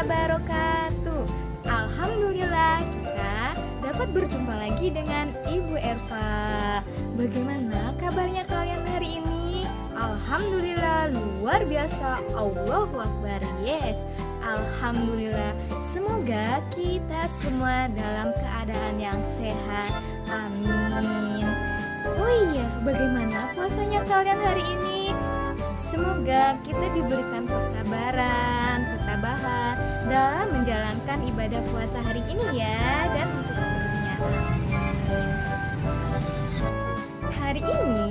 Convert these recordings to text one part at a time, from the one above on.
wabarakatuh. Alhamdulillah kita dapat berjumpa lagi dengan Ibu Erva. Bagaimana kabarnya kalian hari ini? Alhamdulillah luar biasa. Allahu Akbar. Yes. Alhamdulillah. Semoga kita semua dalam keadaan yang sehat. Amin. Oh iya, bagaimana puasanya kalian hari ini? Semoga kita diberikan kesabaran, ketabahan dalam menjalankan ibadah puasa hari ini ya, dan untuk seterusnya. Hari ini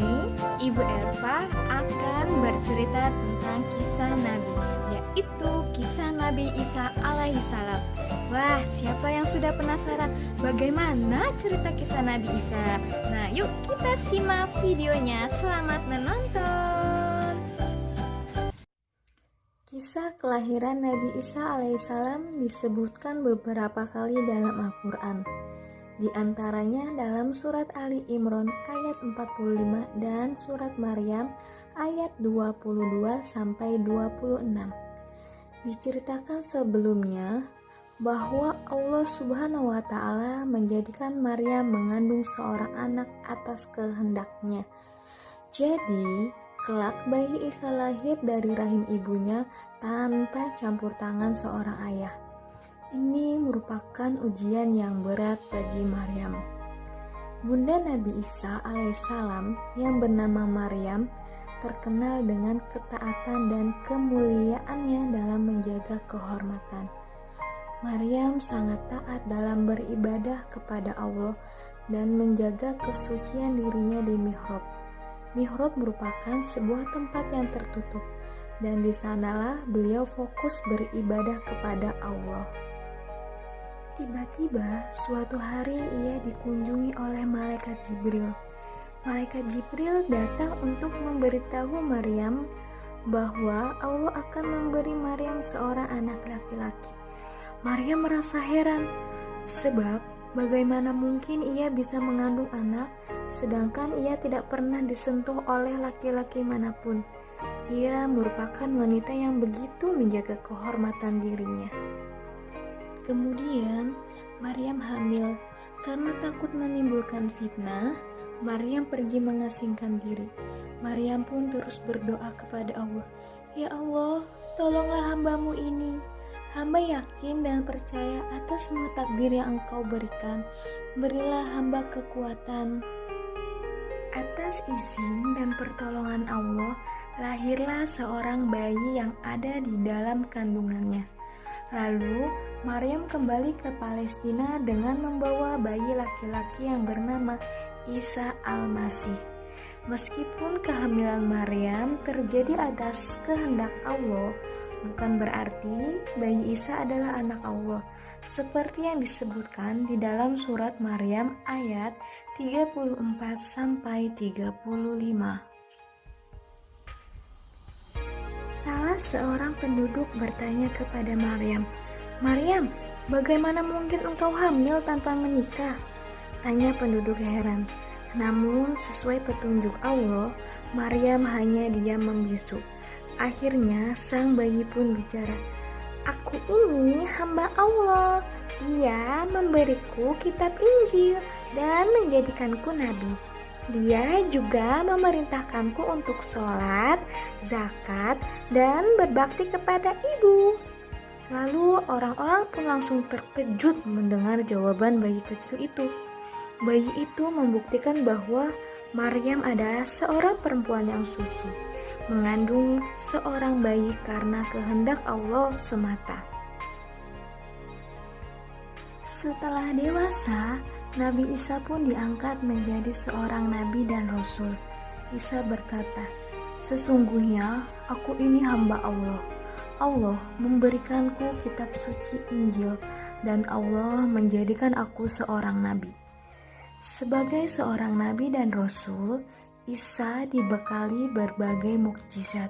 Ibu Erva akan bercerita tentang kisah Nabi, yaitu kisah Nabi Isa alaihissalam. Wah, siapa yang sudah penasaran bagaimana cerita kisah Nabi Isa? Nah, yuk kita simak videonya. Selamat menonton. Kisah kelahiran Nabi Isa alaihissalam disebutkan beberapa kali dalam Al-Quran. Di antaranya dalam surat Ali Imran ayat 45 dan surat Maryam ayat 22-26. Diceritakan sebelumnya bahwa Allah Subhanahu wa Ta'ala menjadikan Maryam mengandung seorang anak atas kehendaknya. Jadi, kelak bayi Isa lahir dari rahim ibunya tanpa campur tangan seorang ayah. Ini merupakan ujian yang berat bagi Maryam. Bunda Nabi Isa alaihissalam yang bernama Maryam terkenal dengan ketaatan dan kemuliaannya dalam menjaga kehormatan. Maryam sangat taat dalam beribadah kepada Allah dan menjaga kesucian dirinya di mihrab. Mihrab merupakan sebuah tempat yang tertutup, dan di sanalah beliau fokus beribadah kepada Allah. Tiba-tiba suatu hari ia dikunjungi oleh malaikat Jibril. Malaikat Jibril datang untuk memberitahu Maryam bahwa Allah akan memberi Maryam seorang anak laki-laki. Maryam merasa heran, sebab bagaimana mungkin ia bisa mengandung anak sedangkan ia tidak pernah disentuh oleh laki-laki manapun. Ia merupakan wanita yang begitu menjaga kehormatan dirinya. Kemudian Maryam hamil. Karena takut menimbulkan fitnah, Maryam pergi mengasingkan diri. Maryam pun terus berdoa kepada Allah, "Ya Allah, tolonglah hambamu ini. Hamba yakin dan percaya atas semua takdir yang Engkau berikan. Berilah hamba kekuatan." Atas izin dan pertolongan Allah, lahirlah seorang bayi yang ada di dalam kandungannya. Lalu, Maryam kembali ke Palestina dengan membawa bayi laki-laki yang bernama Isa al-Masih. Meskipun kehamilan Maryam terjadi atas kehendak Allah, bukan berarti bayi Isa adalah anak Allah, seperti yang disebutkan di dalam surat Maryam ayat 34-35. Salah seorang penduduk bertanya kepada Maryam, "Maryam, bagaimana mungkin engkau hamil tanpa menikah?" Tanya penduduk heran. Namun sesuai petunjuk Allah, Maryam hanya diam membisu. Akhirnya sang bayi pun bicara, "Aku ini hamba Allah. Dia memberiku kitab Injil dan menjadikanku nabi. Dia juga memerintahkanku untuk sholat, zakat, dan berbakti kepada ibu." Lalu orang-orang pun langsung terkejut mendengar jawaban bayi kecil itu. Bayi itu membuktikan bahwa Maryam adalah seorang perempuan yang suci, mengandung seorang bayi karena kehendak Allah semata. Setelah dewasa, Nabi Isa pun diangkat menjadi seorang nabi dan rasul. Isa berkata, "Sesungguhnya aku ini hamba Allah. Allah memberikanku kitab suci Injil dan Allah menjadikan aku seorang nabi." Sebagai seorang nabi dan rasul, Isa dibekali berbagai mukjizat.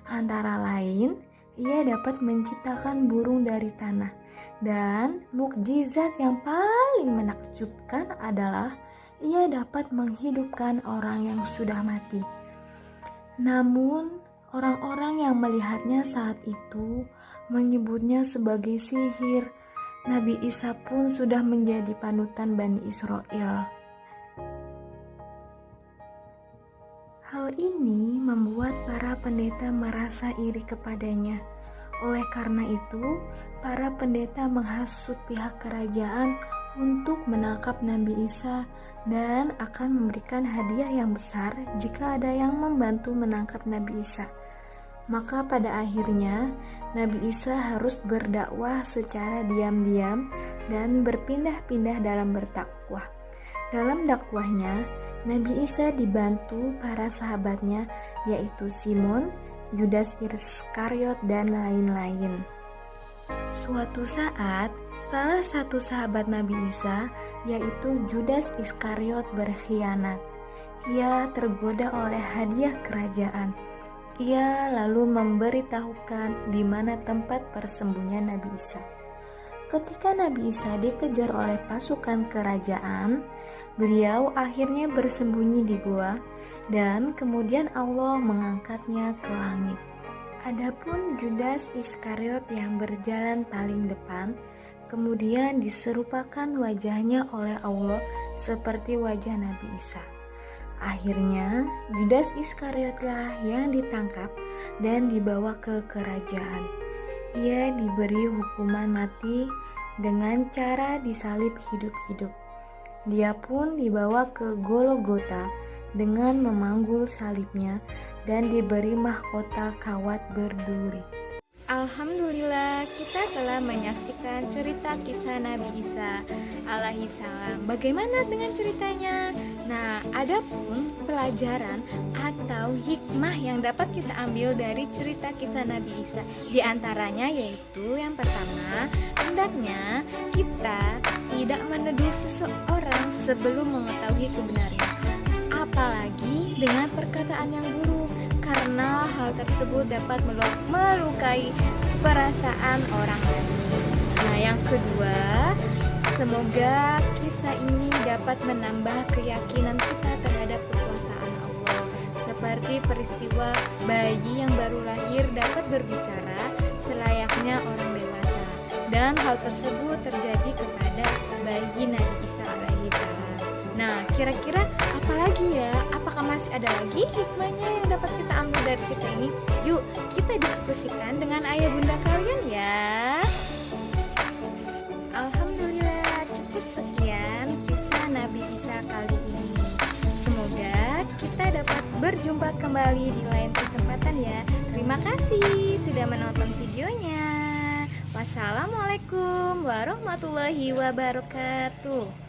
Antara lain, ia dapat menciptakan burung dari tanah. Dan mukjizat yang paling menakjubkan adalah ia dapat menghidupkan orang yang sudah mati. Namun, orang-orang yang melihatnya saat itu menyebutnya sebagai sihir. Nabi Isa pun sudah menjadi panutan Bani Israel. Hal ini membuat para pendeta merasa iri kepadanya. Oleh karena itu, para pendeta menghasut pihak kerajaan untuk menangkap Nabi Isa dan akan memberikan hadiah yang besar jika ada yang membantu menangkap Nabi Isa. Maka pada akhirnya Nabi Isa harus berdakwah secara diam-diam dan berpindah-pindah dalam berdakwah. Dalam dakwahnya, Nabi Isa dibantu para sahabatnya, yaitu Simon, Judas Iskariot, dan lain-lain. Suatu saat, salah satu sahabat Nabi Isa, yaitu Judas Iskariot, berkhianat. Ia tergoda oleh hadiah kerajaan. Ia lalu memberitahukan di mana tempat persembunyian Nabi Isa. Ketika Nabi Isa dikejar oleh pasukan kerajaan, beliau akhirnya bersembunyi di gua dan kemudian Allah mengangkatnya ke langit. Adapun Judas Iskariot yang berjalan paling depan, kemudian diserupakan wajahnya oleh Allah seperti wajah Nabi Isa. Akhirnya Judas Iskariotlah yang ditangkap dan dibawa ke kerajaan. Ia diberi hukuman mati dengan cara disalib hidup-hidup. Dia pun dibawa ke Golgota dengan memanggul salibnya dan diberi mahkota kawat berduri. Alhamdulillah, kita telah menyaksikan cerita kisah Nabi Isa alaihi salam. Bagaimana dengan ceritanya? Nah, ada pun pelajaran atau hikmah yang dapat kita ambil dari cerita kisah Nabi Isa. Di antaranya yaitu yang pertama, hendaknya kita tidak menuduh seseorang sebelum mengetahui kebenaran, apalagi dengan perkataan yang buruk, karena hal tersebut dapat melukai perasaan orang lain. Nah, yang kedua, semoga kisah ini dapat menambah keyakinan kita terhadap kekuasaan Allah, seperti peristiwa bayi yang baru lahir dapat berbicara selayaknya orang dewasa, dan hal tersebut terjadi kepada bayi Nabi Isa alaihi salam. Nah, kira-kira apa lagi ya? Apakah masih ada lagi hikmahnya yang dapat kita ambil dari cerita ini? Yuk, kita diskusikan dengan ayah bunda kalian ya. Alhamdulillah, cukup sekian kisah Nabi Isa kali ini. Semoga kita dapat berjumpa kembali di lain kesempatan ya. Terima kasih sudah menonton videonya. Wassalamualaikum warahmatullahi wabarakatuh.